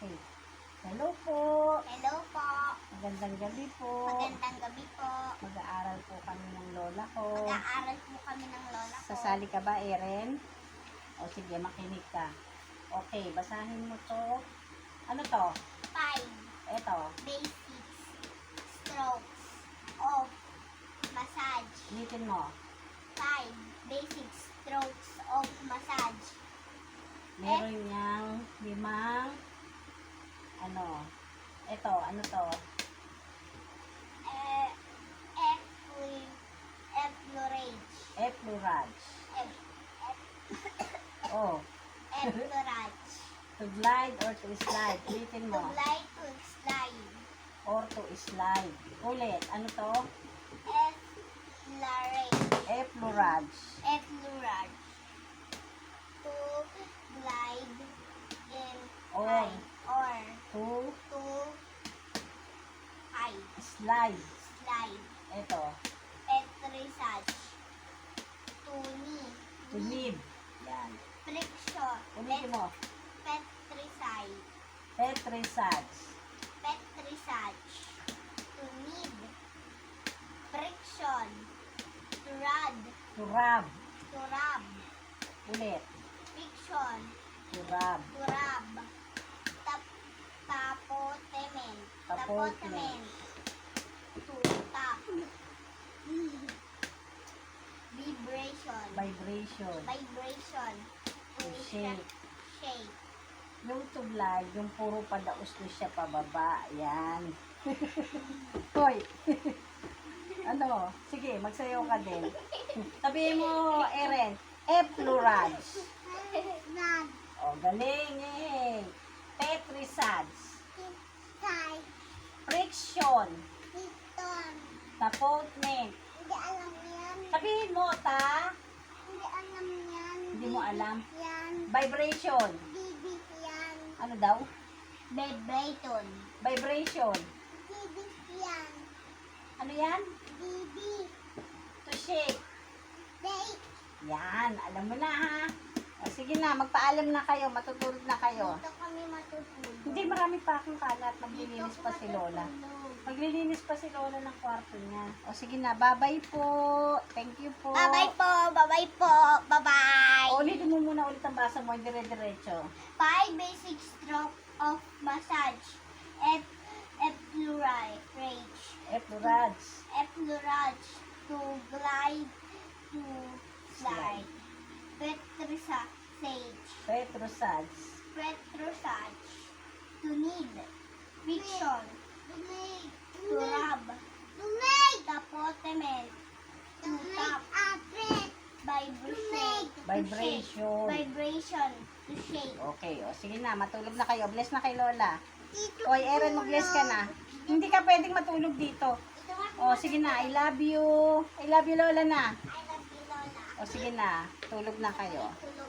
Okay. Hello po. Hello po. Magandang gabi po. Magandang gabi po. Mag-aaral po kami ng lola ko. Mag-aaral po kami ng lola ko. Sasali ka ba, Eren? O sige, makinig ka. Okay, basahin mo to. Ano to? 5 Eto. basics strokes of massage. Ulitin mo. 5 basic strokes of massage. Meron niyang 5 Eto, ano to? Effleurage. Effleurage. Oh. Effleurage. To glide or to slide. Ulitin To mo. glide, to slide. Or to slide. Ulit. Ano to? Effleurage. Effleurage. Effleurage. To glide in Or. high or To to high. slide. Slide. Eto. Petrissage. To knee. To lead. Yan. Friction. Ulitin mo. Petrissage. Petrissage. Petrissage. To knead. Friction. To rub. To rub. To rub. Ulit. Friction. To rub. To rub. Tapotement. Tapotement. To tap. Vibration. Vibration. Vibration. To shake. Shake. Yung to glide, yung puro padaos ko siya pababa. Yan. Hoy. Ano? Sige, magsayaw ka din. Sabihin mo, Eren, effleurage. Nag. O, galing eh. Petrissage. Side. Friction. Piton. Tapotement. Hindi alam yan. Sabihin mo, ta. Hindi alam yan. Hindi mo alam. Yan. Vibration. Bibig yan. Ano daw? Vibraton. Vibration. Bibig yan. Ano yan? Bibig. To shake. Bake. Yan. Alam mo na ha. O, sige na, magpaalam na kayo. Matutulog na kayo. Dito kami matutulog. Hindi, marami pa akong kalat. Maglilinis pa si Lola. Matutulog. Maglilinis pa si Lola ng kwarto niya. O sige na, bye-bye po. Thank you po. Bye-bye po. Bye-bye po. Bye-bye. O, ulitin mo muna ulit ang basa mo. Dire-diretso. 5 basic stroke of massage. Effleurage. Effleurage. Effleurage. To glide. To slide. Petrissage. Petrissage. Petrissage. To knead. Friction. To rub. Tapotement. To tap. Vibration. Vibration. Vibration. To shake. Okay, o sige na, matulog na kayo. Bless na kay Lola. Oy, Eren, mag-bless ka na. Hindi ka pwedeng matulog dito. O sige na, I love you. I love you, Lola na. I love you, Lola. O sige na, tulog na kayo. Tulog